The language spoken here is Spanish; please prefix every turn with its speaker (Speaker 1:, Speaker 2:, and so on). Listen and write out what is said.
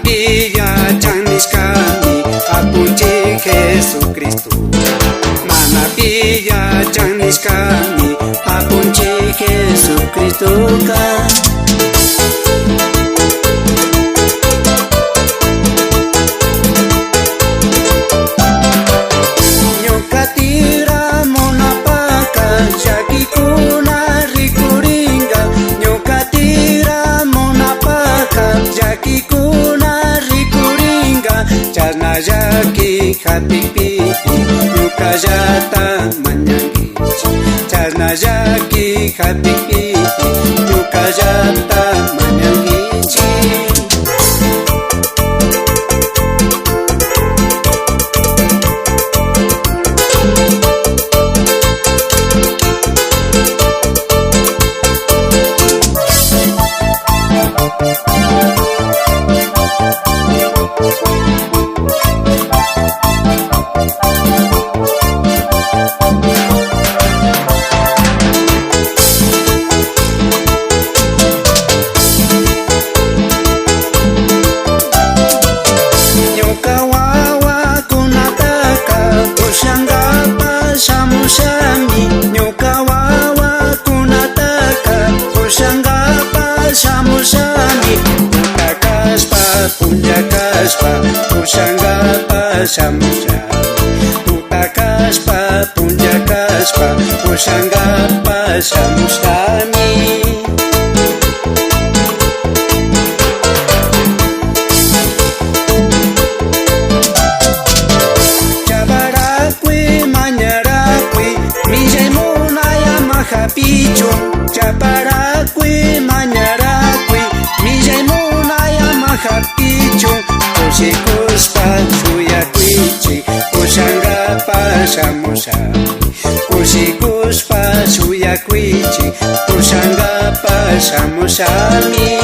Speaker 1: pilla chaniscani apunchi Jesucristo. Mana pilla chaniscani apunchi Jesucristo ka. Yaki happy pipi yuka yata manyangi chasna yaki happy pipi yuka yata manyangi Pushangapa shamusha Tutakashpa punjakashpa Pushangapa shamushami Chaparakui mañarakui Millaimunaya mahapichu Chaparakui mañarakui Millaimunaya mahapichu Kushikuspa suyakwichi Pushangapa shamushami Kushikuspa suyakwichi Pushangapa shamushami